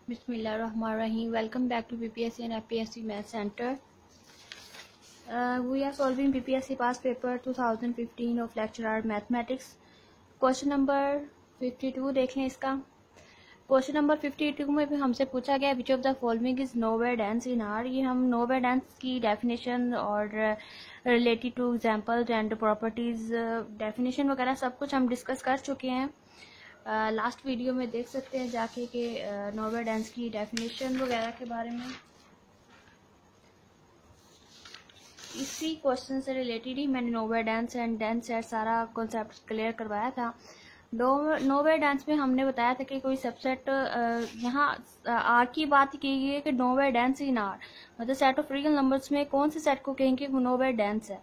Bismillahirrahmanirrahim. Welcome back to PPSC and FPSC Math Center. We are solving PPSC past paper 2015 of lecture art mathematics. Question number 52 देख लें इसका. Question number 52 में भी हमसे पूछा गया which of the following is nowhere dense in are. ये हम नोवेयर डेंस की डेफिनेशन और related to examples and properties definition वगैरह सब कुछ हम डिस्कस कर चुके हैं. लास्ट वीडियो में देख सकते हैं जाके कि नोवेयर डेंस की डेफिनेशन वगैरह के बारे में. इसी क्वेश्चन से रिलेटेड ही मैंने nowhere dense and dense set सारा कॉन्सेप्ट क्लियर करवाया था. नोवेयर डेंस में हमने बताया था कि कोई सबसेट यहाँ आर की बात की गई है कि नोवेयर डेंस इन आर मतलब सेट ऑफ रियल नंबर्स में कौन से सेट को कहेंगे वो नोवेयर डेंस है.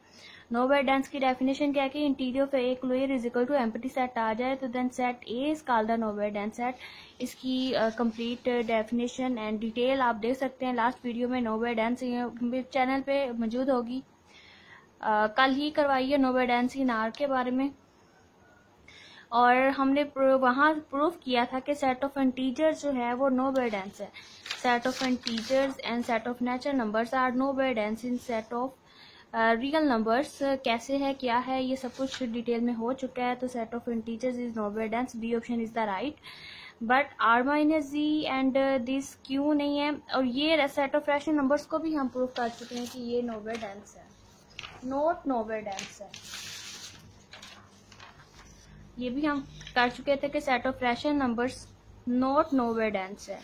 नोवेयर डेंस की डेफिनेशन क्या है कि interior of a closure is equal to empty set आ जाए तो then set A is called the nowhere dense set. इसकी कंप्लीट डेफिनेशन एंड डिटेल आप देख सकते हैं लास्ट वीडियो में. नोवेयर डेंस चैनल पे मौजूद होगी. कल ही करवाई है नोवेयर डेंस इन आर के बारे में और हमने वहाँ प्रूफ किया था कि सेट ऑफ इंटीजर्स जो है वो नोवेयर डेंस है. Set of integers and set of natural numbers are nowhere dense in set of real numbers. कैसे है क्या है ये सब कुछ डिटेल में हो चुका है. तो set of integers is nowhere dense. B option is the right. But R minus G and this क्यों नहीं है. और ये सेट ऑफ रैशनल नंबर्स को भी हम प्रूफ कर चुके हैं कि ये नोवेयर डेंस है, नॉट नोवेयर डेंस है. ये भी हम कर चुके थे कि set of rational numbers not nowhere dense है.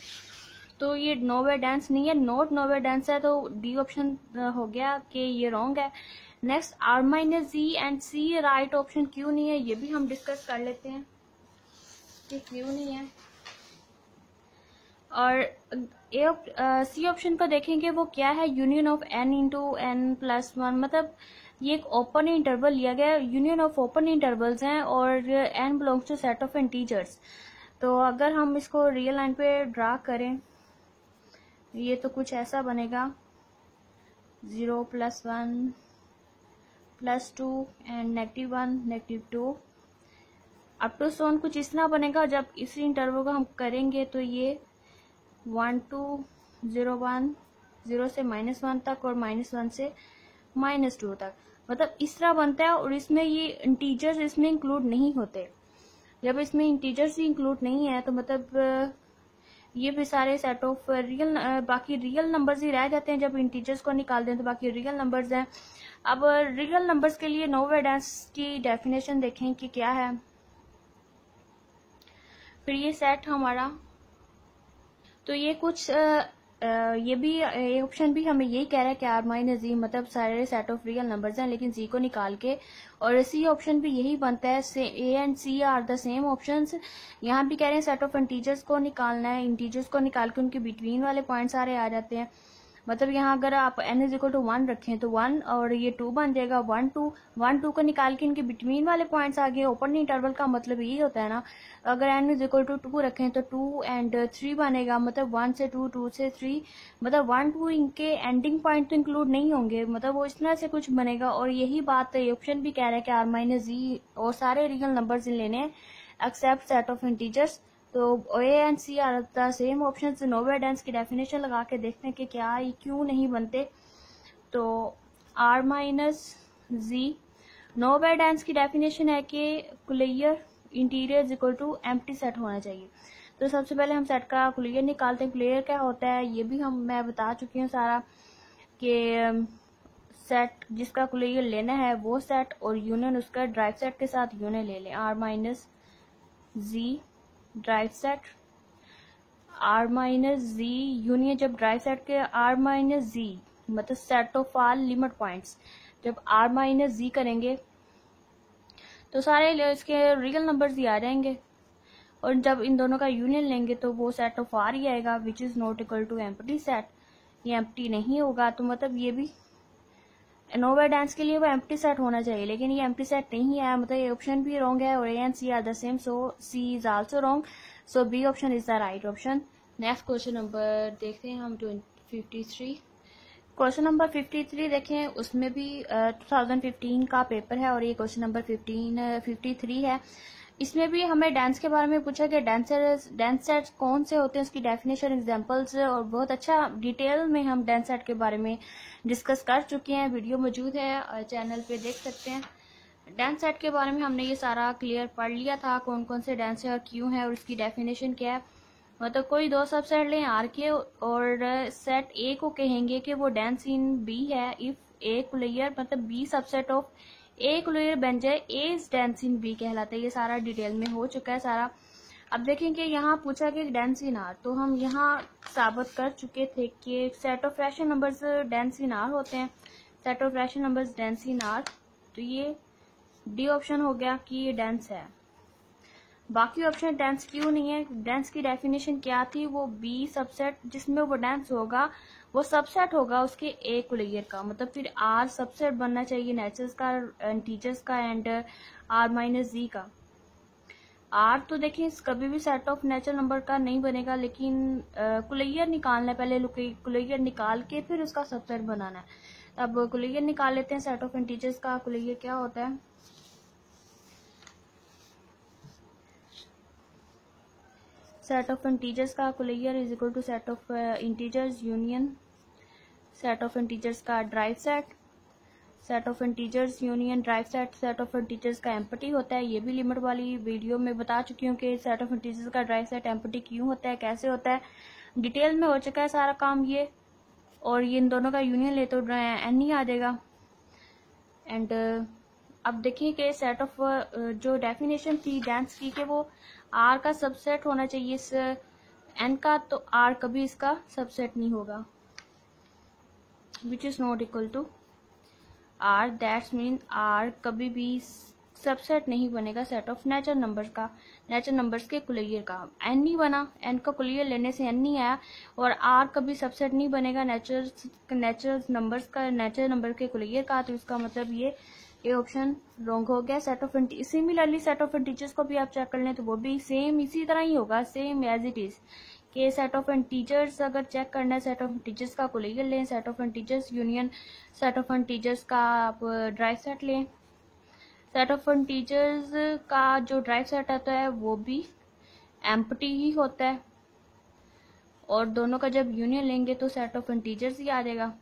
तो ये नोवेयर डेंस नहीं है, नॉट नोवेयर डेंस है. तो डी ऑप्शन हो गया कि ये रॉन्ग है. Next R minus G and C right option क्यों नहीं है ये भी हम डिस्कस कर लेते हैं कि क्यों नहीं है. और सी ऑप्शन को देखेंगे वो क्या है, union of n into n plus one. मतलब ये एक ओपन इंटरवल लिया गया, यूनियन ऑफ ओपन इंटरवल्स हैं और n belongs to set of integers. तो अगर हम इसको रियल लाइन पे ड्रा करें ये तो कुछ ऐसा बनेगा 0 plus 1 plus 2 and -1 -2 up to so on कुछ इस तरह बनेगा. जब इसी इंटरवल को हम करेंगे तो ये 1 2 0 1 0 से -1 तक और -1 से -2 तक मतलब इस तरह बनता है. और इसमें ये इंटीजर्स इसमें इंक्लूड नहीं होते. जब इसमें इंटीजर्स ही इंक्लूड नहीं है तो मतलब ये भी सारे सेट ऑफ रियल बाकी रियल नंबर्स ही रह जाते हैं. जब इंटीजर्स को निकाल दें तो बाकी रियल नंबर्स हैं. अब रियल नंबर्स के लिए नोवेयर डेंस की डेफिनेशन देखें कि क्या है. फिर ये सेट हमारा तो ये कुछ ये भी ऑप्शन भी हमें यही कह रहा है कि आर माइनस जी मतलब सारे सेट ऑफ रियल नंबर्स हैं लेकिन जी को निकाल के. और सी ऑप्शन भी यही बनता है. A and C are the same options. यहाँ भी कह रहे हैं सेट ऑफ इंटीजर्स को निकालना है. इंटीजर्स को निकाल के उनके बिटवीन वाले पॉइंट सारे आ जाते हैं. मतलब यहाँ अगर आप n इज इक्वल टू 1 रखें तो 1 और ये 2 बन जाएगा. 1 2 को निकाल के इनके बिटवीन वाले पॉइंट्स आ गए. ओपन इंटरवल का मतलब यही होता है ना. अगर n इज इक्वल टू 2 रखें तो 2 एंड 3 बनेगा. मतलब 1 से 2 2 से 3 मतलब 1 2 इनके एंडिंग पॉइंट तो इंक्लूड नहीं होंगे. मतलब वो इस तरह से कुछ बनेगा. और यही बात ऑप्शन भी कह रहा है कि आर माइनस जी और सारे रियल नंबर्स लेने एक्सेप्ट सेट ऑफ इंटीजर्स. तो A and C are the same option. Nowhere dense की डेफिनेशन लगा के देखते हैं कि क्या ये क्यों नहीं बनते. तो R minus G nowhere dense की डेफिनेशन है कि clear interior is equal to empty set होना चाहिए. तो सबसे पहले हम सेट का क्लियर निकालते हैं. क्लियर क्या होता है ये भी मैं बता चुकी हूँ सारा कि सेट जिसका क्लियर लेना है वो सेट और यूनियन उसका ड्राइव सेट के साथ यूनियन ले लें. R minus G derived set R minus G union जब ड्राइव सेट के आर माइनस जी मतलब set of all limit points. जब आर माइनस जी करेंगे तो सारे इसके रियल नंबर्स ही आ जाएंगे. और जब इन दोनों का यूनियन लेंगे तो वो सेट ऑफ आर ही आएगा which is not equal to empty set. ये एम्प्टी नहीं होगा. तो मतलब ये भी नोवेयर डेंस के लिए वो एम्प्टी सेट होना चाहिए लेकिन ये एम्प्टी सेट नहीं है. मतलब ये ऑप्शन भी रॉन्ग है. और A and C are the same so C is also wrong. So B option is the right option. Next question number देखते हैं हम 53. क्वेश्चन नंबर 53 देखें. उसमें भी 2015 का पेपर है और ये क्वेश्चन नंबर 53 है. इसमें भी हमें डांस के बारे में पूछा कि डांस सेट्स कौन से होते हैं, उसकी डेफिनेशन, एग्जांपल्स, और बहुत अच्छा डिटेल में हम डांस सेट के बारे में डिस्कस कर चुके हैं। वीडियो मौजूद है, चैनल पे देख सकते हैं। डांस सेट के बारे में हमने ये सारा क्लियर पढ़ लिया था, कौन कौन से डांस है और क्यों है और उसकी डेफिनेशन क्या है। मतलब कोई दो सबसेट लें आर के, और सेट ए को कहेंगे कि वो डांस इन बी है इफ ए कुलैयर मतलब बी सबसेट ऑफ ए कुलैयर बन जाए, ए इज डांस इन बी कहलाता है। ये सारा डिटेल में हो चुका है सारा। अब देखेंगे यहाँ पूछा कि डांस इन आर, तो हम यहाँ साबित कर चुके थे कि set of rational numbers dance in are होते हैं, set of rational numbers dance in are. तो ये डी ऑप्शन हो गया कि ये डांस है। बाकी ऑप्शन डांस क्यों नहीं है, डांस की डेफिनेशन क्या थी, वो बी सबसेट जिसमें वो डांस होगा वो सबसेट होगा उसके ए कुलैयर का, मतलब फिर आर सबसेट बनना चाहिए नेचर्स का, इंटीजर्स का एंड आर माइनस जी का। आर तो देखिए कभी भी सेट ऑफ नेचुरल नंबर का नहीं बनेगा, लेकिन कुलैयर निकालना है, पहले कुलैयर निकाल के फिर उसका सबसेट बनाना है। अब कुलैयर निकाल लेते हैं सेट ऑफ इंटीजर्स का। कुलैयर क्या होता है, सेट ऑफ इंटीजर्स का closure is equal to set of integers union set of integers का derived set, set of integers union derived set, set of integers का एम्प्टी होता है। ये भी लिमिट वाली वीडियो में बता चुकी हूँ कि सेट ऑफ इंटीजर्स का ड्राइव सेट एम्प्टी क्यों होता है, कैसे होता है, डिटेल में हो चुका है सारा काम ये। और ये इन दोनों का यूनियन ले तो एन ही आ जाएगा। एंड अब देखिए कि सेट ऑफ जो डेफिनेशन थी डांस की कि वो आर का सबसेट होना चाहिए इस एन का, तो आर कभी इसका सबसेट नहीं होगा, which is not equal to R, that's mean R कभी भी सबसेट नहीं बनेगा सेट ऑफ नेचुरल नंबर्स का, नेचुरल नंबर्स के कुलैयर का। एन नहीं बना, एन का कुलैयर लेने से एन नहीं आया, और आर कभी सबसेट नहीं बनेगा नेचुरल नंबर्स का, नेचुरल नंबर के कुलैयर का। तो इसका मतलब ये ऑप्शन रॉन्ग हो गया। Set of similarly set of integers को भी आप चेक कर लें तो वो भी सेम इसी तरह ही होगा, सेम एज इट इज कि सेट ऑफ इंटीजर्स अगर चेक करना है, सेट ऑफ इंटीजर्स का कुलैयर लें, set of integers union set of integers का आप ड्राइव सेट लें। सेट ऑफ इंटीजर्स का जो ड्राइव सेट आता है वो भी एम्प्टी ही होता है, और दोनों का जब यूनियन लेंगे तो सेट ऑफ इंटीजर्स ही आ जाएगा।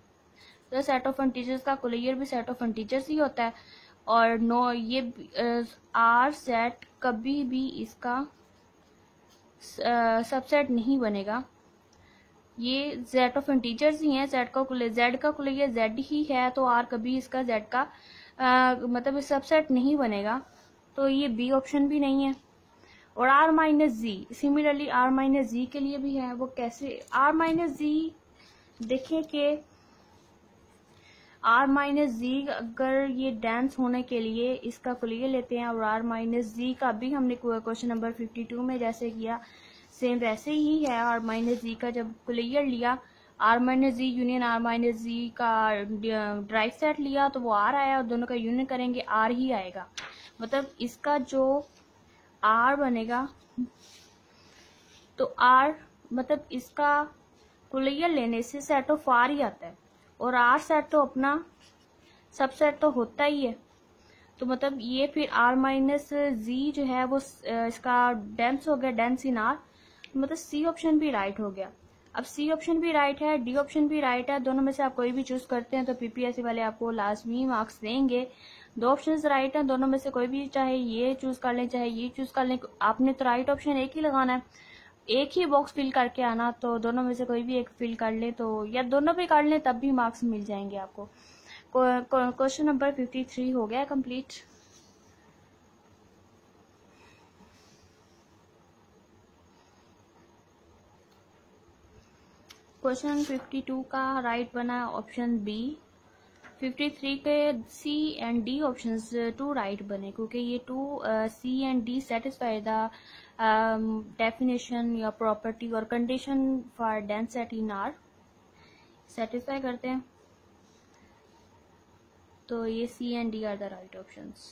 तो सेट ऑफ इंटीजर्स का कुलैयर भी सेट ऑफ इंटीजर्स ही होता है, और नो ये आर सेट कभी भी इसका सबसेट नहीं बनेगा। ये जेड ऑफ इंटीजर्स ही हैं, जेड का कुलैयर जेड ही है, तो आर कभी इसका जेड का मतलब सबसेट नहीं बनेगा। तो ये बी ऑप्शन भी नहीं है। और R minus G, similarly R minus G के लिए भी है। वो कैसे, आर माइनस जी देखें कि आर माइनस जी अगर ये डांस होने के लिए इसका कुलैयर लेते हैं, और आर माइनस जी का भी हमने क्वेश्चन नंबर 52 में जैसे किया सेम वैसे ही है। आर माइनस जी का जब कुलैयर लिया, R minus G union R minus G का ड्राइव सेट लिया तो वो आर आया, और दोनों का यूनियन करेंगे आर ही आएगा। मतलब इसका जो आर बनेगा तो आर मतलब इसका कुलैयर लेने से सेट ऑफ आर ही आता है, और आर सेट तो अपना सबसेट तो होता ही है। तो मतलब ये फिर आर माइनस जी जो है वो इसका डेंस हो गया, डेंस इन आर, मतलब सी ऑप्शन भी राइट हो गया। अब सी ऑप्शन भी राइट है, डी ऑप्शन भी राइट है, दोनों में से आप कोई भी चूज करते हैं तो पीपीएससी वाले आपको लाजमी मार्क्स देंगे। दो ऑप्शंस राइट हैं, दोनों में से कोई भी, चाहे ये चूज कर लें चाहे ये चूज कर लें, आपने तो राइट ऑप्शन एक ही लगाना है, एक ही बॉक्स फिल करके आना। तो दोनों में से कोई भी एक फिल कर ले तो, या दोनों भी कर लें तब भी मार्क्स मिल जाएंगे आपको। क्वेश्चन नंबर 53 हो गया कंप्लीट। क्वेश्चन 52 का राइट बना ऑप्शन बी। 53 के C and D options two right बने, क्योंकि ये two C and D satisfy the definition या प्रॉपर्टी और condition for dense set in R, satisfy करते हैं। तो ये C and D are the right options.